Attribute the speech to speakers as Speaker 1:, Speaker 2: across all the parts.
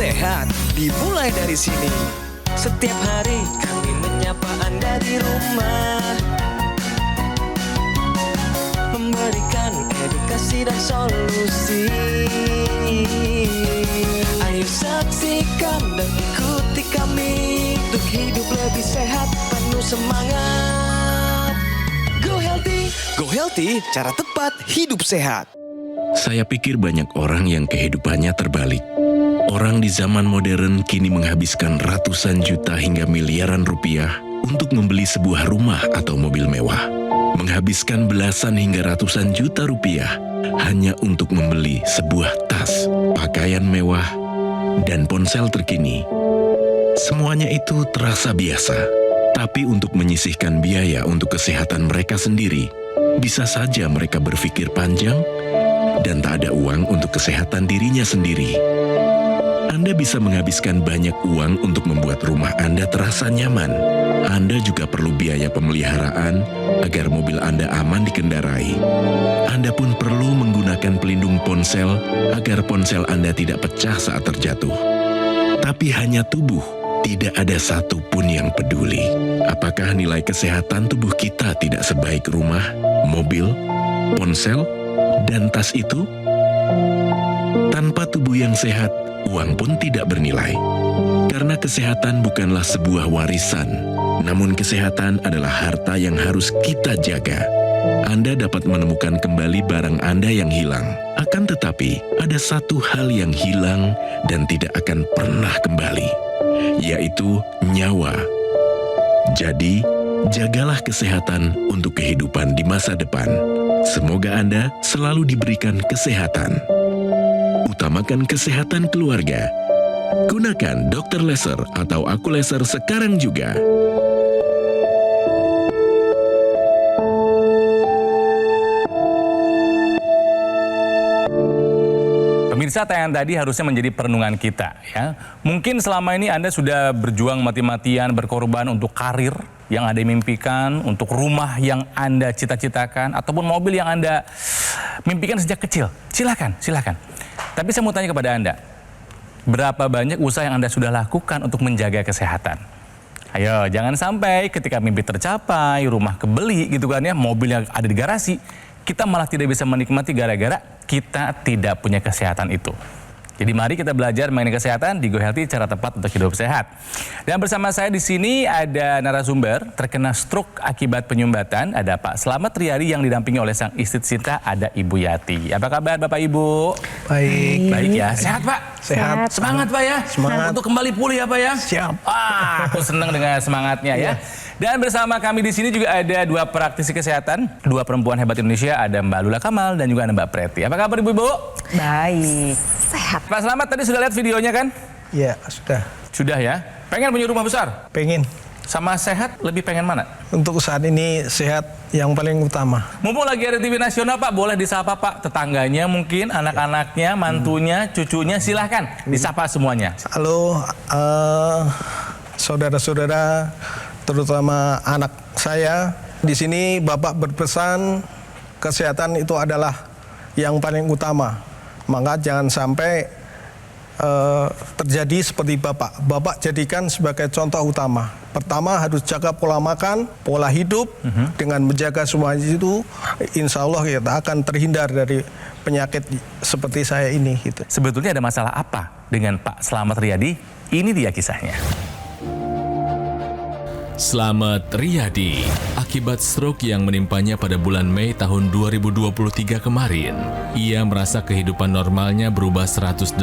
Speaker 1: sehat dimulai dari sini. Setiap hari kami menyapa Anda di rumah, memberikan edukasi dan solusi. Ayo saksikan dan ikuti kami untuk hidup lebih sehat, penuh semangat. Go Healthy, cara tepat hidup sehat.
Speaker 2: Saya pikir banyak orang yang kehidupannya terbalik. Orang di zaman modern kini menghabiskan ratusan juta hingga miliaran rupiah untuk membeli sebuah rumah atau mobil mewah. Menghabiskan belasan hingga ratusan juta rupiah hanya untuk membeli sebuah tas, pakaian mewah, dan ponsel terkini. Semuanya itu terasa biasa. Tapi untuk menyisihkan biaya untuk kesehatan mereka sendiri, bisa saja mereka berpikir panjang dan tak ada uang untuk kesehatan dirinya sendiri. Anda bisa menghabiskan banyak uang untuk membuat rumah Anda terasa nyaman. Anda juga perlu biaya pemeliharaan agar mobil Anda aman dikendarai. Anda pun perlu menggunakan pelindung ponsel agar ponsel Anda tidak pecah saat terjatuh. Tapi hanya tubuh, tidak ada satupun yang peduli. Apakah nilai kesehatan tubuh kita tidak sebaik rumah, mobil, ponsel, dan tas itu? Tanpa tubuh yang sehat, uang pun tidak bernilai. Karena kesehatan bukanlah sebuah warisan, namun kesehatan adalah harta yang harus kita jaga. Anda dapat menemukan kembali barang Anda yang hilang. Akan tetapi, ada satu hal yang hilang dan tidak akan pernah kembali, yaitu nyawa. Jadi, jagalah kesehatan untuk kehidupan di masa depan. Semoga Anda selalu diberikan kesehatan. Utamakan kesehatan keluarga. Gunakan Dr. Laser atau Aku Laser sekarang juga.
Speaker 3: Pemirsa, tayangan tadi harusnya menjadi perenungan kita, ya. Mungkin selama ini Anda sudah berjuang mati-matian, berkorban untuk karir yang Anda mimpikan, untuk rumah yang Anda cita-citakan, ataupun mobil yang Anda mimpikan sejak kecil. Silakan. Tapi saya mau tanya kepada Anda, berapa banyak usaha yang Anda sudah lakukan untuk menjaga kesehatan? Ayo, jangan sampai ketika mimpi tercapai, rumah kebeli gitu kan ya, mobil yang ada di garasi, kita malah tidak bisa menikmati gara-gara kita tidak punya kesehatan itu. Jadi mari kita belajar mengenai kesehatan di Go Healthy, cara tepat untuk hidup sehat. Dan bersama saya di sini ada narasumber terkena stroke akibat penyumbatan. Ada Pak Slamet Riyadi yang didampingi oleh sang istri Sinta, ada Ibu Yati. Apa kabar Bapak Ibu?
Speaker 4: Baik
Speaker 3: Ya. Sehat Pak?
Speaker 4: Sehat.
Speaker 3: Semangat Pak ya?
Speaker 4: Semangat.
Speaker 3: Untuk kembali pulih ya Pak ya?
Speaker 4: Siap.
Speaker 3: Aku senang dengan semangatnya ya. Dan bersama kami di sini juga ada dua praktisi kesehatan, dua perempuan hebat Indonesia, ada Mbak Lula Kamal dan juga ada Mbak Preti. Apa kabar Ibu-Ibu?
Speaker 5: Baik, sehat.
Speaker 3: Pak Slamet tadi sudah lihat videonya kan?
Speaker 4: Ya, sudah.
Speaker 3: Sudah ya? Pengen punya rumah besar?
Speaker 4: Pengen.
Speaker 3: Sama sehat, lebih pengen mana?
Speaker 4: Untuk saat ini sehat yang paling utama.
Speaker 3: Mumpung lagi ada TV nasional Pak, boleh disapa Pak. Tetangganya mungkin, anak-anaknya, mantunya, cucunya, silahkan disapa semuanya.
Speaker 4: Halo, saudara-saudara, terutama anak saya. Di sini Bapak berpesan kesehatan itu adalah yang paling utama. Maka jangan sampai terjadi seperti Bapak. Bapak jadikan sebagai contoh utama. Pertama harus jaga pola makan, pola hidup. Dengan menjaga semua itu, insya Allah kita akan terhindar dari penyakit seperti saya ini. Gitu.
Speaker 3: Sebetulnya ada masalah apa dengan Pak Slamet Riyadi? Ini dia kisahnya.
Speaker 6: Slamet Riyadi, akibat stroke yang menimpanya pada bulan Mei tahun 2023 kemarin, ia merasa kehidupan normalnya berubah 180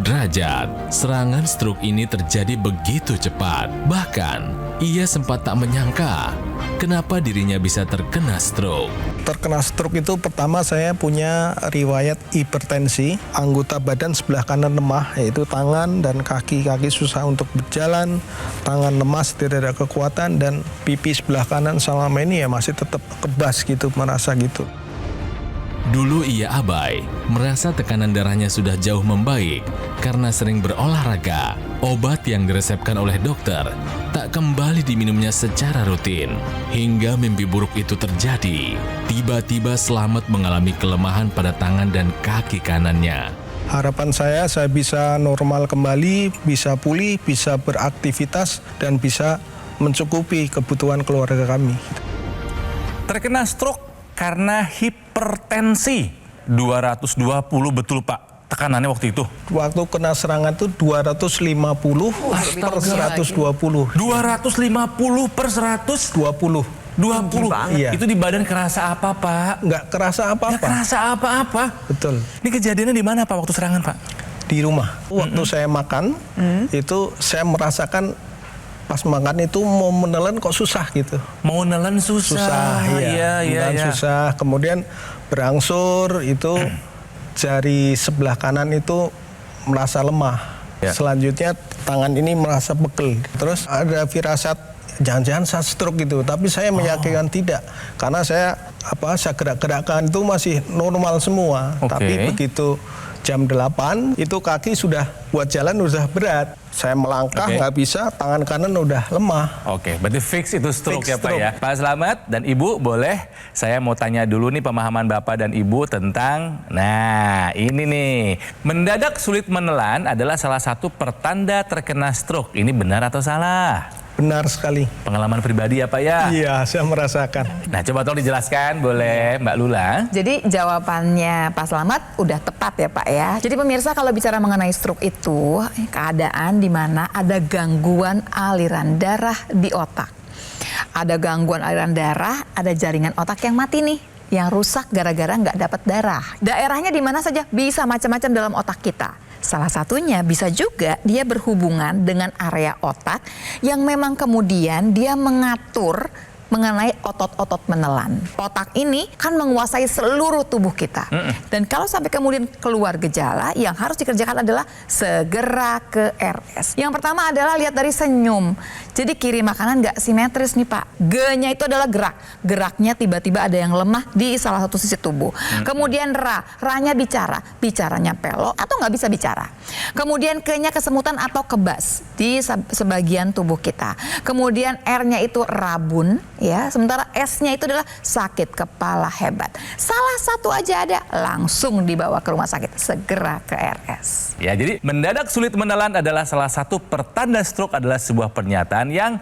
Speaker 6: derajat. Serangan stroke ini terjadi begitu cepat. Bahkan, ia sempat tak menyangka kenapa dirinya bisa terkena stroke.
Speaker 4: Terkena stroke itu pertama saya punya riwayat hipertensi, anggota badan sebelah kanan lemah, yaitu tangan dan kaki susah untuk berjalan, tangan lemas, tidak ada kekuatan, dan pipi sebelah kanan selama ini ya masih tetap kebas gitu, merasa gitu.
Speaker 6: Dulu ia abai, merasa tekanan darahnya sudah jauh membaik karena sering berolahraga. Obat yang diresepkan oleh dokter tak kembali diminumnya secara rutin. Hingga mimpi buruk itu terjadi. Tiba-tiba Slamet mengalami kelemahan pada tangan dan kaki kanannya.
Speaker 4: Harapan saya bisa normal kembali, bisa pulih, bisa beraktivitas, dan bisa mencukupi kebutuhan keluarga kami.
Speaker 3: Terkena stroke karena hipertensi 220, betul Pak tekanannya waktu itu?
Speaker 4: Waktu kena serangan itu 250 per 120.
Speaker 3: 250 per 120. 20.
Speaker 4: Iya.
Speaker 3: Itu di badan kerasa apa Pak?
Speaker 4: Nggak kerasa apa-apa.
Speaker 3: Nggak kerasa apa-apa.
Speaker 4: Betul.
Speaker 3: Ini kejadiannya di mana Pak waktu serangan Pak?
Speaker 4: Di rumah. Waktu saya makan, itu saya merasakan pas makan itu mau menelan kok susah gitu.
Speaker 3: Mau nelen susah.
Speaker 4: Iya. Menelan susah. Kemudian berangsur itu jari sebelah kanan itu merasa lemah.
Speaker 3: Ya.
Speaker 4: Selanjutnya tangan ini merasa pegel. Terus ada firasat jangan-jangan saya stroke gitu, tapi saya meyakinkan tidak, karena saya gerak-gerakan itu masih normal semua.
Speaker 3: Oke.
Speaker 4: Tapi begitu jam 8 itu kaki sudah buat jalan udah berat. Saya melangkah nggak bisa, tangan kanan udah lemah.
Speaker 3: Oke, berarti fix itu stroke
Speaker 4: Fix
Speaker 3: ya Pak
Speaker 4: stroke.
Speaker 3: ya. Pak Slamet dan Ibu, boleh saya mau tanya dulu nih pemahaman Bapak dan Ibu tentang, nah ini nih, mendadak sulit menelan adalah salah satu pertanda terkena stroke. Ini benar atau salah?
Speaker 4: Benar sekali.
Speaker 3: Pengalaman pribadi ya Pak ya?
Speaker 4: Iya, saya merasakan.
Speaker 3: Nah coba tolong dijelaskan boleh Mbak Lula.
Speaker 5: Jadi jawabannya Pak Slamet udah tepat ya Pak ya. Jadi pemirsa, kalau bicara mengenai stroke itu keadaan di mana ada gangguan aliran darah di otak. Ada gangguan aliran darah, ada jaringan otak yang mati nih, yang rusak gara-gara nggak dapat darah. Daerahnya di mana saja, bisa macam-macam dalam otak kita. Salah satunya bisa juga dia berhubungan dengan area otak yang memang kemudian dia mengatur mengenai otot-otot menelan. Otak ini kan menguasai seluruh tubuh kita. Dan kalau sampai kemudian keluar gejala, yang harus dikerjakan adalah segera ke RS. Yang pertama adalah lihat dari senyum. Jadi kiri makanan nggak simetris nih Pak. G-nya itu adalah gerak. Geraknya tiba-tiba ada yang lemah di salah satu sisi tubuh. Kemudian ra-nya bicara. Bicaranya pelok atau nggak bisa bicara. Kemudian K-nya kesemutan atau kebas di sebagian tubuh kita. Kemudian R-nya itu rabun. Ya, sementara S-nya itu adalah sakit kepala hebat. Salah satu aja ada, langsung dibawa ke rumah sakit, segera ke RS.
Speaker 3: Ya, jadi mendadak sulit menelan adalah salah satu pertanda stroke, adalah sebuah pernyataan yang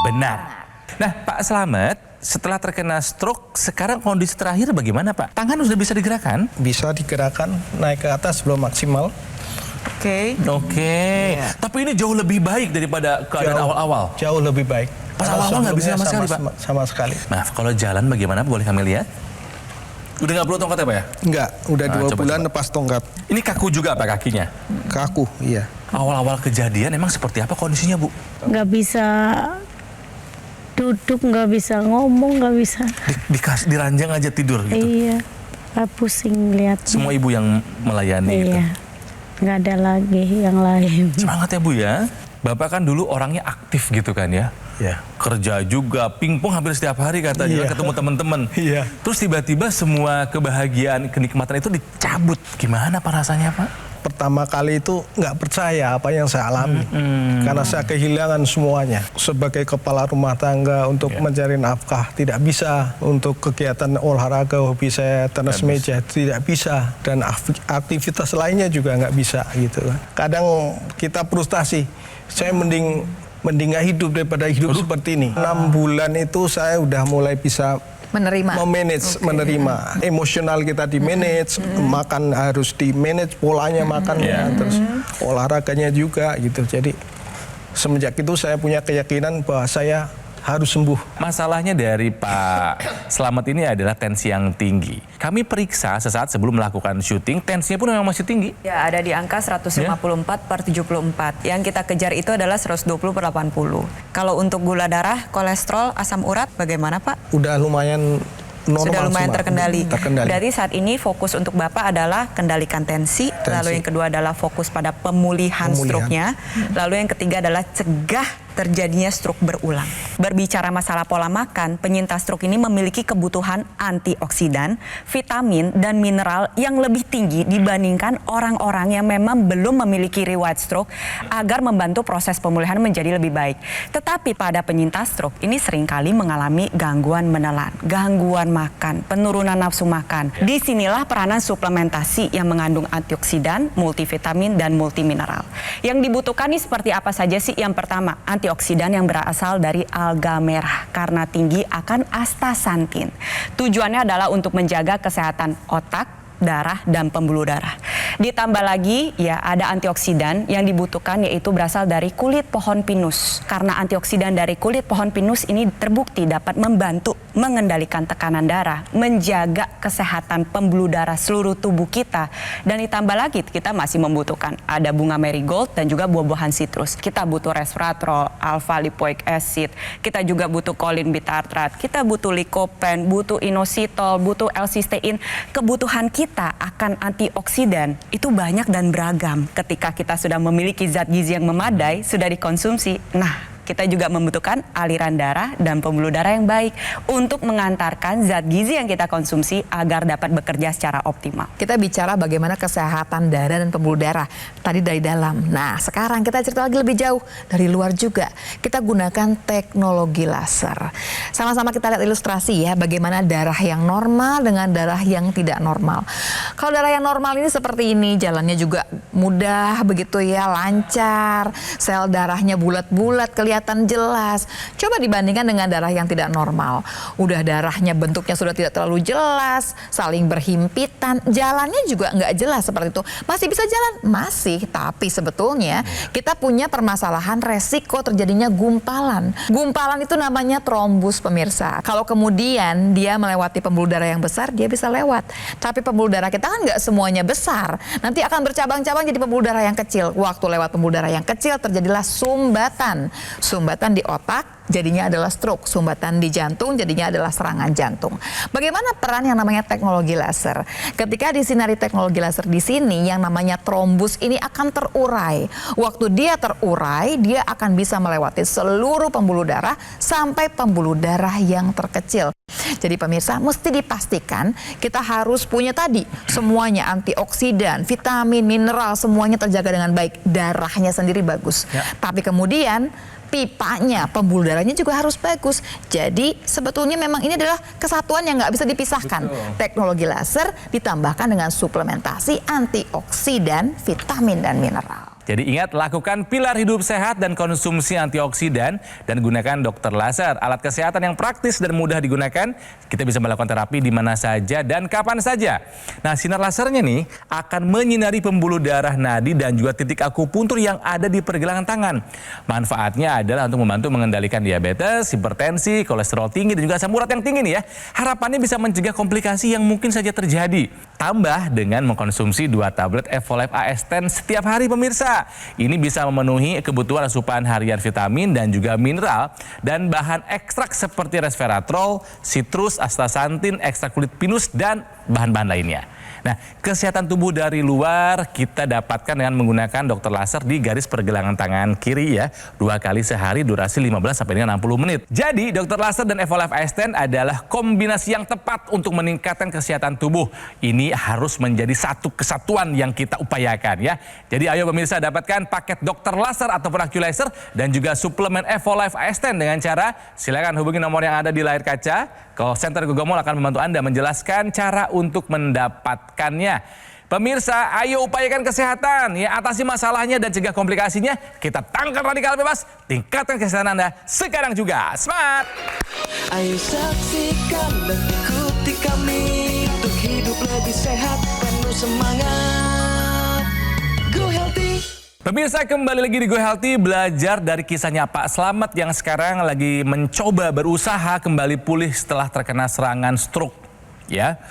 Speaker 3: benar. Nah, Pak Slamet, setelah terkena stroke, sekarang kondisi terakhir bagaimana Pak? Tangan sudah bisa digerakkan?
Speaker 4: Bisa digerakkan, naik ke atas belum maksimal.
Speaker 5: Oke.
Speaker 3: Tapi ini jauh lebih baik daripada keadaan awal-awal.
Speaker 4: Jauh lebih baik.
Speaker 3: Pas awal-awal nggak bisa sama sekali Pak?
Speaker 4: Sama sekali.
Speaker 3: Maaf, kalau jalan bagaimana? Boleh kami lihat? Udah nggak perlu tongkat ya Pak ya?
Speaker 4: Enggak, udah
Speaker 3: Nah,
Speaker 4: 2
Speaker 3: coba,
Speaker 4: bulan lepas tongkat.
Speaker 3: Ini kaku juga Pak kakinya?
Speaker 4: Kaku, iya.
Speaker 3: Awal-awal kejadian emang seperti apa kondisinya Bu?
Speaker 7: Nggak bisa duduk, nggak bisa ngomong, nggak bisa.
Speaker 3: Di ranjang aja tidur gitu?
Speaker 7: Iya, pusing lihat.
Speaker 3: Semua ibu yang melayani gitu?
Speaker 7: Iya, nggak ada lagi yang lain.
Speaker 3: Semangat ya Bu ya. Bapak kan dulu orangnya aktif gitu kan ya?
Speaker 4: Iya.
Speaker 3: Kerja juga, pingpong hampir setiap hari katanya,
Speaker 4: Iya.
Speaker 3: ketemu teman-teman.
Speaker 4: Iya.
Speaker 3: Terus tiba-tiba semua kebahagiaan, kenikmatan itu dicabut. Gimana Pak rasanya Pak?
Speaker 4: Pertama kali itu nggak percaya apa yang saya alami. Karena saya kehilangan semuanya. Sebagai kepala rumah tangga untuk mencari nafkah tidak bisa. Untuk kegiatan olahraga, hobi saya tenis meja tidak bisa. Dan aktivitas lainnya juga nggak bisa gitu. Kadang kita frustasi. Saya mending nggak hidup daripada hidup seperti ini. 6 bulan itu saya udah mulai bisa menerima. Emosional kita di manage, makan harus di manage, polanya makannya, terus olahraganya juga gitu. Jadi semenjak itu saya punya keyakinan bahwa saya harus sembuh. Masalahnya
Speaker 3: dari Pak Slamet ini adalah tensi yang tinggi. Kami periksa sesaat sebelum melakukan syuting, tensinya pun memang masih tinggi.
Speaker 8: Ya, ada di angka 154/74. Yang kita kejar itu adalah 120/80. Kalau untuk gula darah, kolesterol, asam urat bagaimana Pak?
Speaker 4: Udah lumayan normal.
Speaker 8: Sudah lumayan
Speaker 4: semua.
Speaker 8: terkendali.
Speaker 4: Terkendali.
Speaker 8: Berarti saat ini fokus untuk Bapak adalah kendalikan tensi. Lalu yang kedua adalah fokus pada pemulihan stroke-nya. Lalu yang ketiga adalah cegah terjadinya stroke berulang. Berbicara masalah pola makan, penyintas stroke ini memiliki kebutuhan antioksidan, vitamin, dan mineral yang lebih tinggi dibandingkan orang-orang yang memang belum memiliki riwayat stroke agar membantu proses pemulihan menjadi lebih baik. Tetapi pada penyintas stroke ini seringkali mengalami gangguan menelan, gangguan makan, penurunan nafsu makan. Disinilah peranan suplementasi yang mengandung antioksidan, multivitamin, dan multimineral. Yang dibutuhkan ini seperti apa saja sih? Yang pertama, antioksidan yang berasal dari alga merah karena tinggi akan astaxanthin. Tujuannya adalah untuk menjaga kesehatan otak, darah, dan pembuluh darah. Ditambah lagi ya ada antioksidan yang dibutuhkan yaitu berasal dari kulit pohon pinus. Karena antioksidan dari kulit pohon pinus ini terbukti dapat membantu mengendalikan tekanan darah, menjaga kesehatan pembuluh darah seluruh tubuh kita. Dan ditambah lagi kita masih membutuhkan ada bunga marigold dan juga buah-buahan sitrus. Kita butuh resveratrol, alpha lipoic acid, kita juga butuh kolin bitartrat, kita butuh lycopene, butuh inositol, butuh L-cysteine. Kebutuhan kita akan antioksidan itu banyak dan beragam. Ketika kita sudah memiliki zat gizi yang memadai, sudah dikonsumsi, nah kita juga membutuhkan aliran darah dan pembuluh darah yang baik untuk mengantarkan zat gizi yang kita konsumsi agar dapat bekerja secara optimal.
Speaker 5: Kita bicara bagaimana kesehatan darah dan pembuluh darah tadi dari dalam. Nah, sekarang kita cerita lagi lebih jauh dari luar juga. Kita gunakan teknologi laser. Sama-sama kita lihat ilustrasi ya, bagaimana darah yang normal dengan darah yang tidak normal. Kalau darah yang normal ini seperti ini, jalannya juga mudah begitu ya, lancar, sel darahnya bulat-bulat, kelihatan jelas. Coba dibandingkan dengan darah yang tidak normal. Udah darahnya bentuknya sudah tidak terlalu jelas, saling berhimpitan, jalannya juga nggak jelas seperti itu. Masih bisa jalan? Masih, tapi sebetulnya kita punya permasalahan resiko terjadinya gumpalan. Gumpalan itu namanya trombus pemirsa. Kalau kemudian dia melewati pembuluh darah yang besar, dia bisa lewat. Tapi pembuluh darah kita kan nggak semuanya besar. Nanti akan bercabang-cabang jadi pembuluh darah yang kecil. Waktu lewat pembuluh darah yang kecil terjadilah sumbatan. Sumbatan di otak jadinya adalah stroke, sumbatan di jantung jadinya adalah serangan jantung. Bagaimana peran yang namanya teknologi laser? Ketika disinari teknologi laser di sini, yang namanya trombus ini akan terurai. Waktu dia terurai, dia akan bisa melewati seluruh pembuluh darah sampai pembuluh darah yang terkecil. Jadi pemirsa, mesti dipastikan kita harus punya tadi semuanya antioksidan, vitamin, mineral, semuanya terjaga dengan baik. Darahnya sendiri bagus. Tapi kemudian pipanya, pembuluh darahnya juga harus bagus. Jadi sebetulnya memang ini adalah kesatuan yang nggak bisa dipisahkan. Betul. Teknologi laser ditambahkan dengan suplementasi antioksidan, vitamin, dan mineral.
Speaker 3: Jadi ingat, lakukan pilar hidup sehat dan konsumsi antioksidan dan gunakan dokter laser. Alat kesehatan yang praktis dan mudah digunakan. Kita bisa melakukan terapi di mana saja dan kapan saja. Nah, sinar lasernya nih akan menyinari pembuluh darah, nadi, dan juga titik akupuntur yang ada di pergelangan tangan. Manfaatnya adalah untuk membantu mengendalikan diabetes, hipertensi, kolesterol tinggi, dan juga asam urat yang tinggi nih ya. Harapannya bisa mencegah komplikasi yang mungkin saja terjadi. Tambah dengan mengkonsumsi 2 tablet Evolife AS10 setiap hari pemirsa. Ini bisa memenuhi kebutuhan asupan harian vitamin dan juga mineral dan bahan ekstrak seperti resveratrol, sitrus, astaxanthin, ekstrak kulit pinus, dan bahan-bahan lainnya. Nah, kesehatan tubuh dari luar kita dapatkan dengan menggunakan dokter laser di garis pergelangan tangan kiri ya, 2 kali sehari, durasi 15 sampai dengan 60 menit. Jadi, dokter laser dan Evolife AS10 adalah kombinasi yang tepat untuk meningkatkan kesehatan tubuh. Ini harus menjadi satu kesatuan yang kita upayakan ya. Jadi, ayo pemirsa dapatkan paket dokter laser ataupun AccuLaser dan juga suplemen Evolife AS10 dengan cara silakan hubungi nomor yang ada di layar kaca. Call Center Gogomol akan membantu Anda menjelaskan cara untuk mendapatkannya. Pemirsa, ayo upayakan kesehatan, ya, atasi masalahnya dan cegah komplikasinya. Kita tangkap radikal bebas, tingkatkan kesehatan Anda sekarang juga. Semangat!
Speaker 1: Ayo saksikan dan ikuti kami untuk hidup lebih sehat, penuh semangat. Go Healthy.
Speaker 3: Pemirsa, kembali lagi di Go Healthy, belajar dari kisahnya Pak Slamet yang sekarang lagi mencoba berusaha kembali pulih setelah terkena serangan stroke. Ya,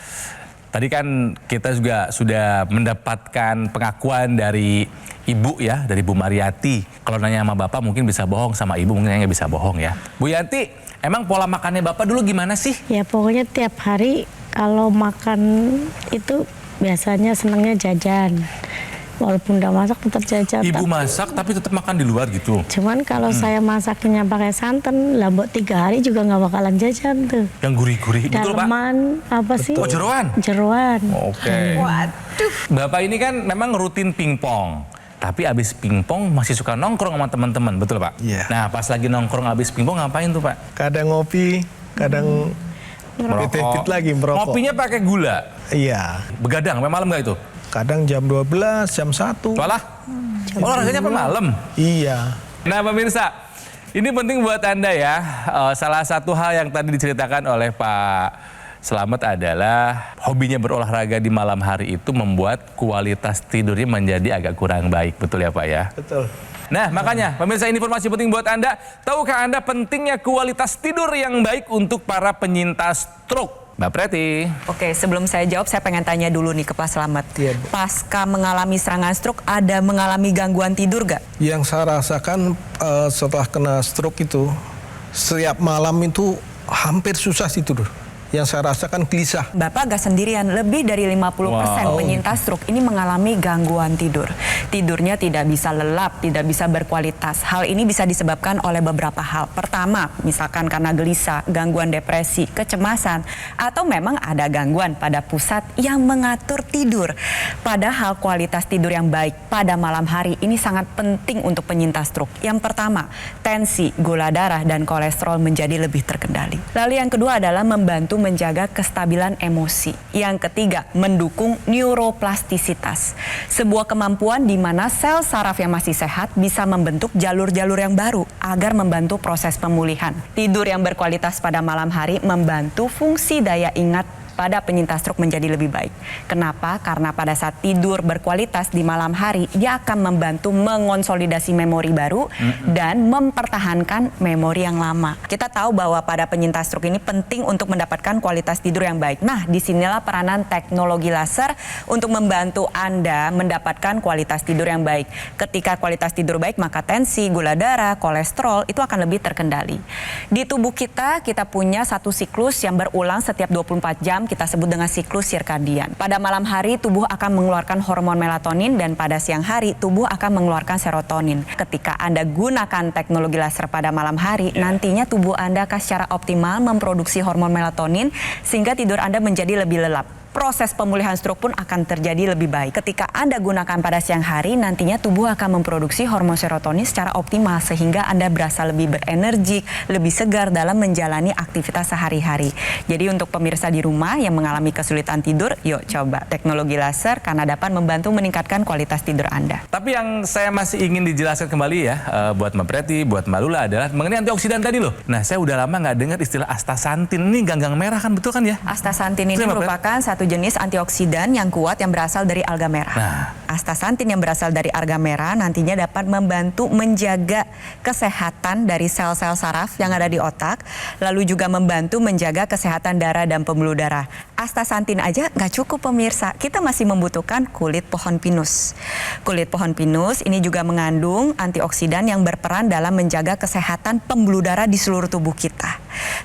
Speaker 3: tadi kan kita juga sudah mendapatkan pengakuan dari Ibu ya, dari Bu Mariati. Kalau nanya sama Bapak mungkin bisa bohong, sama Ibu mungkin nggak bisa bohong ya. Bu Yanti, emang pola makannya Bapak dulu gimana sih?
Speaker 7: Ya pokoknya tiap hari kalau makan itu biasanya senangnya jajan. Walaupun udah masak tetap jajan.
Speaker 3: Ibu masak tapi tetap makan di luar gitu.
Speaker 7: Cuman kalau saya masaknya pakai santan, lah buat 3 hari juga nggak bakalan jajan tuh.
Speaker 3: Yang gurih-gurih, betul Pak?
Speaker 7: Daleman, apa sih?
Speaker 3: Oh, jeroan?
Speaker 7: Jeroan.
Speaker 3: Oke.
Speaker 5: Waduh.
Speaker 3: Bapak ini kan memang rutin pingpong. Tapi abis pingpong masih suka nongkrong sama teman-teman, betul Pak?
Speaker 4: Iya.
Speaker 3: Nah pas lagi nongkrong abis pingpong ngapain tuh Pak?
Speaker 4: Kadang ngopi, kadang
Speaker 3: Merokok.
Speaker 4: lagi merokok.
Speaker 3: Ngopinya pakai gula?
Speaker 4: Iya.
Speaker 3: Begadang, sampai malam nggak itu?
Speaker 4: Kadang jam 12, jam 1.
Speaker 3: Walah, olahraganya sampai malam?
Speaker 4: Iya.
Speaker 3: Nah pemirsa, ini penting buat Anda ya. Salah satu hal yang tadi diceritakan oleh Pak Slamet adalah hobinya berolahraga di malam hari itu membuat kualitas tidurnya menjadi agak kurang baik. Betul ya Pak ya?
Speaker 4: Betul.
Speaker 3: Nah makanya pemirsa, ini informasi penting buat Anda. Tahukah Anda pentingnya kualitas tidur yang baik untuk para penyintas stroke? Mbak Preti.
Speaker 8: Oke, sebelum saya jawab, saya pengen tanya dulu nih ke Pak Slamet.
Speaker 4: Iya, Bu.
Speaker 8: Pasca mengalami serangan stroke, ada mengalami gangguan tidur gak?
Speaker 4: Yang saya rasakan setelah kena stroke itu, setiap malam itu hampir susah tidur. Yang saya rasakan gelisah.
Speaker 8: Bapak gak sendirian, lebih dari 50% penyintas stroke ini mengalami gangguan tidur. Tidurnya tidak bisa lelap, tidak bisa berkualitas. Hal ini bisa disebabkan oleh beberapa hal. Pertama, misalkan karena gelisah, gangguan depresi, kecemasan, atau memang ada gangguan pada pusat yang mengatur tidur. Padahal kualitas tidur yang baik pada malam hari ini sangat penting untuk penyintas stroke. Yang pertama, tensi, gula darah, dan kolesterol menjadi lebih terkendali. Lalu yang kedua adalah membantu menjaga kestabilan emosi. Yang ketiga, mendukung neuroplastisitas. Sebuah kemampuan di mana sel saraf yang masih sehat bisa membentuk jalur-jalur yang baru agar membantu proses pemulihan. Tidur yang berkualitas pada malam hari membantu fungsi daya ingat pada penyintas stroke menjadi lebih baik. Kenapa? Karena pada saat tidur berkualitas di malam hari, dia akan membantu mengonsolidasi memori baru dan mempertahankan memori yang lama. Kita tahu bahwa pada penyintas stroke ini penting untuk mendapatkan kualitas tidur yang baik. Nah, disinilah peranan teknologi laser untuk membantu Anda mendapatkan kualitas tidur yang baik. Ketika kualitas tidur baik, maka tensi, gula darah, kolesterol itu akan lebih terkendali. Di tubuh kita punya satu siklus yang berulang setiap 24 jam, kita sebut dengan siklus sirkadian. Pada malam hari, tubuh akan mengeluarkan hormon melatonin dan pada siang hari, tubuh akan mengeluarkan serotonin. Ketika Anda gunakan teknologi laser pada malam hari, nantinya tubuh Anda akan secara optimal memproduksi hormon melatonin sehingga tidur Anda menjadi lebih lelap. Proses pemulihan stroke pun akan terjadi lebih baik. Ketika Anda gunakan pada siang hari, nantinya tubuh akan memproduksi hormon serotonin secara optimal sehingga Anda berasa lebih berenergi, lebih segar dalam menjalani aktivitas sehari-hari. Jadi untuk pemirsa di rumah yang mengalami kesulitan tidur, yuk coba teknologi laser karena dapat membantu meningkatkan kualitas tidur Anda.
Speaker 3: Tapi yang saya masih ingin dijelaskan kembali ya, buat Mbak Preti, buat Mbak Lula adalah mengenai antioksidan tadi loh. Nah, saya udah lama nggak dengar istilah astaxanthin. Ini ganggang merah kan, betul kan ya?
Speaker 8: Astaxanthin ini merupakan satu jenis antioksidan yang kuat yang berasal dari alga merah. Astaxanthin yang berasal dari alga merah nantinya dapat membantu menjaga kesehatan dari sel-sel saraf yang ada di otak, lalu juga membantu menjaga kesehatan darah dan pembuluh darah. Astaxanthin aja nggak cukup pemirsa, kita masih membutuhkan kulit pohon pinus. Kulit pohon pinus ini juga mengandung antioksidan yang berperan dalam menjaga kesehatan pembuluh darah di seluruh tubuh kita.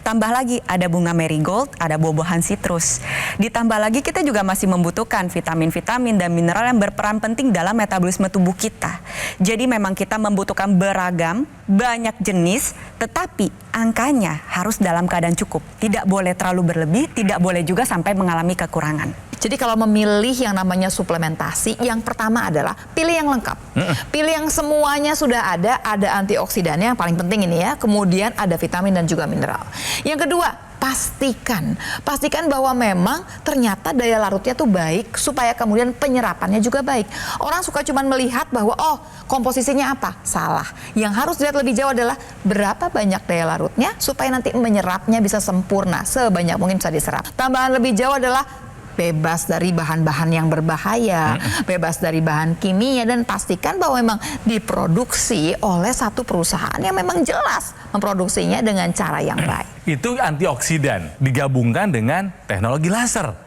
Speaker 8: Tambah lagi ada bunga marigold, ada buah-buahan sitrus. Ditambah lagi kita juga masih membutuhkan vitamin-vitamin dan mineral yang berperan penting dalam metabolisme tubuh kita. Jadi memang kita membutuhkan beragam, banyak jenis, tetapi angkanya harus dalam keadaan cukup. Tidak boleh terlalu berlebih, tidak boleh juga sampai mengalami kekurangan.
Speaker 5: Jadi kalau memilih yang namanya suplementasi, yang pertama adalah pilih yang lengkap. Pilih yang semuanya sudah ada antioksidannya yang paling penting ini ya. Kemudian ada vitamin dan juga mineral. Yang kedua, pastikan bahwa memang ternyata daya larutnya tuh baik supaya kemudian penyerapannya juga baik. Orang suka cuma melihat bahwa komposisinya apa? Salah. Yang harus dilihat lebih jauh adalah berapa banyak daya larutnya supaya nanti menyerapnya bisa sempurna, sebanyak mungkin bisa diserap. Tambahan lebih jauh adalah bebas dari bahan-bahan yang berbahaya, bebas dari bahan kimia, dan pastikan bahwa memang diproduksi oleh satu perusahaan yang memang jelas memproduksinya dengan cara yang baik.
Speaker 3: Itu antioksidan digabungkan dengan teknologi laser.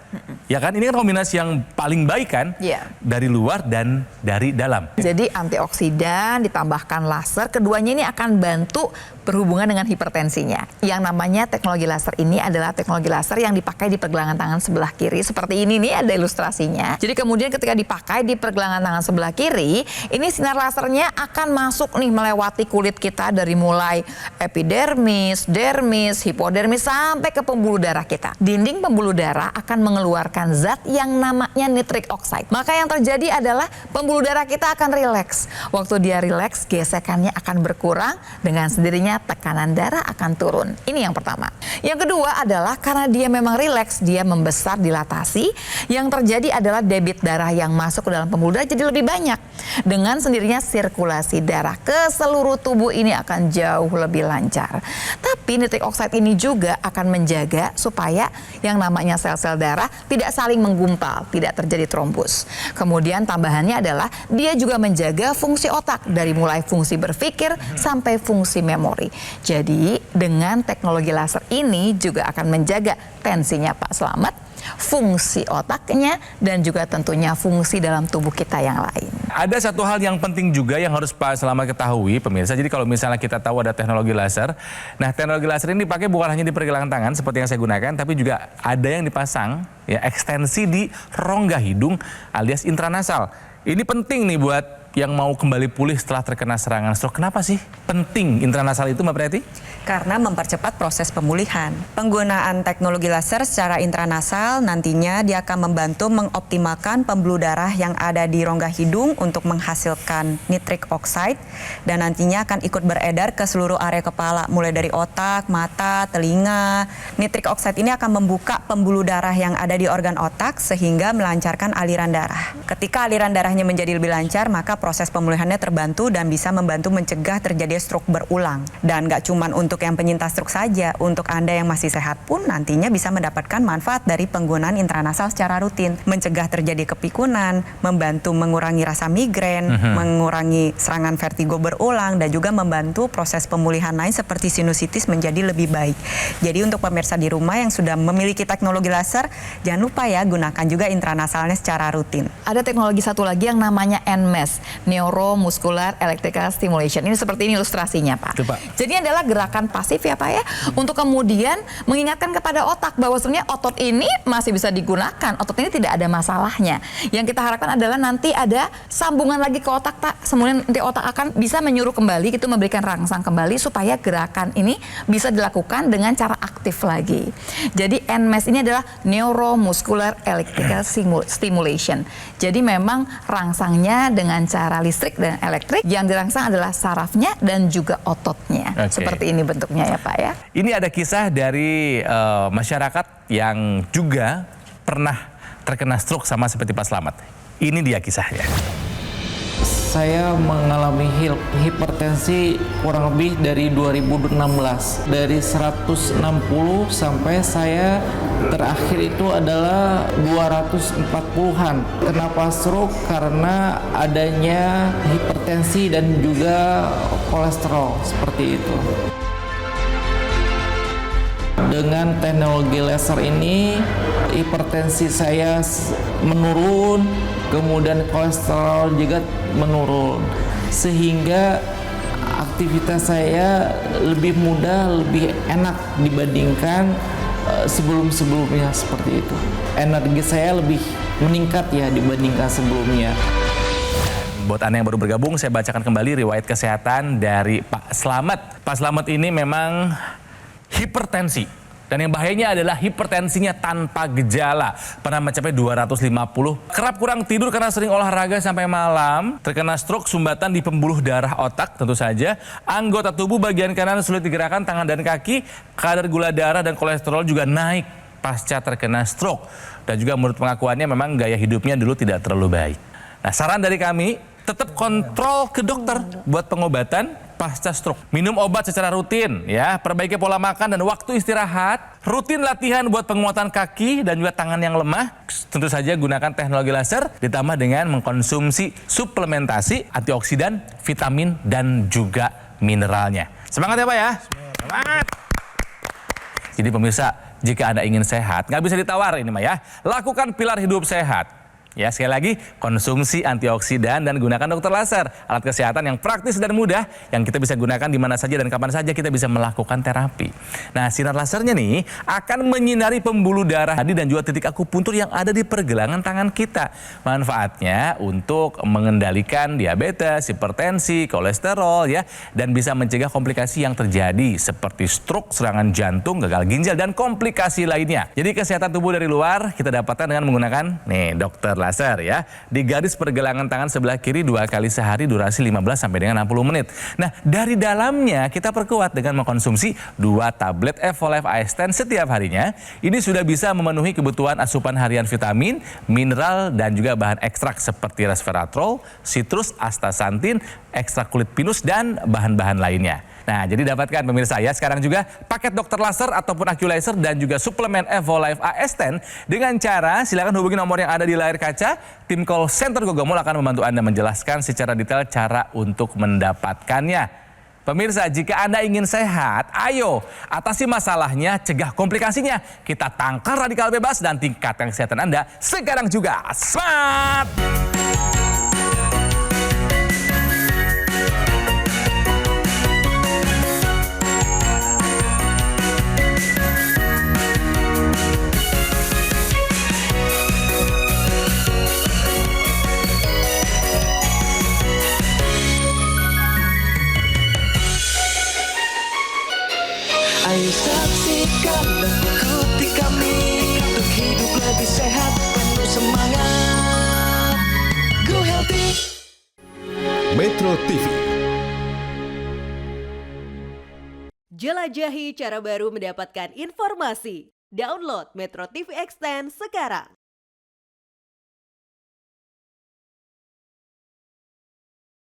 Speaker 3: Ya kan, ini kan kombinasi yang paling baik kan, dari luar dan dari dalam.
Speaker 5: Jadi antioksidan ditambahkan laser, keduanya ini akan bantu berhubungan dengan hipertensinya. Yang namanya teknologi laser ini adalah teknologi laser yang dipakai di pergelangan tangan sebelah kiri. Seperti ini nih ada ilustrasinya. Jadi kemudian ketika dipakai di pergelangan tangan sebelah kiri, ini sinar lasernya akan masuk nih melewati kulit kita dari mulai epidermis, dermis, hipodermis sampai ke pembuluh darah kita. Dinding pembuluh darah akan mengeluarkan zat yang namanya nitric oxide. Maka yang terjadi adalah pembuluh darah kita akan rileks. Waktu dia rileks, gesekannya akan berkurang, dengan sendirinya tekanan darah akan turun. Ini yang pertama. Yang kedua adalah karena dia memang rileks, dia membesar, dilatasi. Yang terjadi adalah debit darah yang masuk ke dalam pembuluh darah jadi lebih banyak. Dengan sendirinya sirkulasi darah ke seluruh tubuh ini akan jauh lebih lancar. Tapi nitric oxide ini juga akan menjaga supaya yang namanya sel-sel darah tidak saling menggumpal, tidak terjadi trombus. Kemudian tambahannya adalah dia juga menjaga fungsi otak dari mulai fungsi berpikir sampai fungsi memori. Jadi dengan teknologi laser ini juga akan menjaga tensinya Pak Slamet, fungsi otaknya, dan juga tentunya fungsi dalam tubuh kita yang lain.
Speaker 3: Ada satu hal yang penting juga yang harus Pak Slamet ketahui, pemirsa. Jadi kalau misalnya kita tahu ada teknologi laser, nah teknologi laser ini dipakai bukan hanya di pergelangan tangan seperti yang saya gunakan, tapi juga ada yang dipasang ya ekstensi di rongga hidung alias intranasal. Ini penting nih buat yang mau kembali pulih setelah terkena serangan stroke. Kenapa sih penting intranasal itu, Mbak Preti?
Speaker 8: Karena mempercepat proses pemulihan. Penggunaan teknologi laser secara intranasal nantinya dia akan membantu mengoptimalkan pembuluh darah yang ada di rongga hidung untuk menghasilkan nitric oxide, dan nantinya akan ikut beredar ke seluruh area kepala mulai dari otak, mata, telinga. Nitric oxide ini akan membuka pembuluh darah yang ada di organ otak sehingga melancarkan aliran darah. Ketika aliran darahnya menjadi lebih lancar, maka proses pemulihannya terbantu dan bisa membantu mencegah terjadi stroke berulang. Dan nggak cuma untuk yang penyintas stroke saja, untuk Anda yang masih sehat pun nantinya bisa mendapatkan manfaat dari penggunaan intranasal secara rutin. Mencegah terjadi kepikunan, membantu mengurangi rasa migrain, mengurangi serangan vertigo berulang, dan juga membantu proses pemulihan lain seperti sinusitis menjadi lebih baik. Jadi untuk pemirsa di rumah yang sudah memiliki teknologi laser, jangan lupa ya gunakan juga intranasalnya secara rutin.
Speaker 5: Ada teknologi satu lagi yang namanya NMES, Neuromuscular Electrical Stimulation. Ini seperti ini ilustrasinya, Pak.
Speaker 3: Itu, Pak.
Speaker 5: Jadi adalah gerakan pasif ya, Pak ya, untuk kemudian mengingatkan kepada otak bahwa sebenarnya otot ini masih bisa digunakan, otot ini tidak ada masalahnya. Yang kita harapkan adalah nanti ada sambungan lagi ke otak, Pak. Kemudian nanti otak akan bisa menyuruh kembali, gitu, memberikan rangsang kembali supaya gerakan ini bisa dilakukan dengan cara aktif lagi. Jadi NMES ini adalah Neuromuscular Electrical Stimulation. Jadi memang rangsangnya dengan cara listrik dan elektrik, yang dirangsang adalah sarafnya dan juga ototnya. Seperti ini bentuknya ya Pak ya.
Speaker 3: Ini ada kisah dari masyarakat yang juga pernah terkena stroke sama seperti Pak Slamet. Ini dia kisahnya.
Speaker 9: Saya mengalami hipertensi kurang lebih dari 2016. Dari 160 sampai saya terakhir itu adalah 240-an. Kenapa stroke? Karena adanya hipertensi dan juga kolesterol seperti itu. Dengan teknologi laser ini, hipertensi saya menurun, kemudian kolesterol juga menurun, sehingga aktivitas saya lebih mudah, lebih enak dibandingkan sebelum-sebelumnya seperti itu. Energi saya lebih meningkat ya dibandingkan sebelumnya.
Speaker 3: Buat Anda yang baru bergabung, saya bacakan kembali riwayat kesehatan dari Pak Slamet. Pak Slamet ini memang hipertensi. Dan yang bahayanya adalah hipertensinya tanpa gejala. Pernah mencapai 250. Kerap kurang tidur karena sering olahraga sampai malam. Terkena stroke sumbatan di pembuluh darah otak tentu saja. Anggota tubuh bagian kanan sulit digerakkan, tangan dan kaki. Kadar gula darah dan kolesterol juga naik pasca terkena stroke. Dan juga menurut pengakuannya memang gaya hidupnya dulu tidak terlalu baik. Nah, saran dari kami, tetap kontrol ke dokter buat pengobatan pasca stroke. Minum obat secara rutin ya, perbaiki pola makan dan waktu istirahat, rutin latihan buat penguatan kaki dan juga tangan yang lemah. Tentu saja gunakan teknologi laser ditambah dengan mengkonsumsi suplementasi antioksidan, vitamin dan juga mineralnya. Semangat ya Pak ya. Semangat. Jadi pemirsa, jika Anda ingin sehat, nggak bisa ditawar ini mah ya. Lakukan pilar hidup sehat. Ya, sekali lagi, konsumsi antioksidan dan gunakan dokter laser, alat kesehatan yang praktis dan mudah yang kita bisa gunakan di mana saja dan kapan saja kita bisa melakukan terapi. Nah, sinar lasernya nih akan menyinari pembuluh darah dan juga titik akupuntur yang ada di pergelangan tangan kita. Manfaatnya untuk mengendalikan diabetes, hipertensi, kolesterol ya, dan bisa mencegah komplikasi yang terjadi seperti stroke, serangan jantung, gagal ginjal dan komplikasi lainnya. Jadi kesehatan tubuh dari luar kita dapatkan dengan menggunakan nih dokter laser ya. Di garis pergelangan tangan sebelah kiri 2 kali sehari durasi 15 sampai dengan 60 menit. Nah, dari dalamnya kita perkuat dengan mengkonsumsi 2 tablet Evolife AS10 setiap harinya. Ini sudah bisa memenuhi kebutuhan asupan harian vitamin, mineral dan juga bahan ekstrak seperti resveratrol, citrus, astaxanthin, ekstrak kulit pinus dan bahan-bahan lainnya. Nah, jadi dapatkan pemirsa ya sekarang juga paket dokter laser ataupun AccuLaser dan juga suplemen Evolife AS10 dengan cara silakan hubungi nomor yang ada di layar kaca. Tim call center Gogomol akan membantu Anda menjelaskan secara detail cara untuk mendapatkannya. Pemirsa, jika Anda ingin sehat, ayo atasi masalahnya, cegah komplikasinya. Kita tangkal radikal bebas dan tingkatkan kesehatan Anda sekarang juga. Semangat!
Speaker 1: Ayo saksikan dan ikuti kami untuk hidup lebih sehat, penuh semangat. Go Healthy.
Speaker 10: Metro TV.
Speaker 11: Jelajahi cara baru mendapatkan informasi. Download Metro TV Extend sekarang.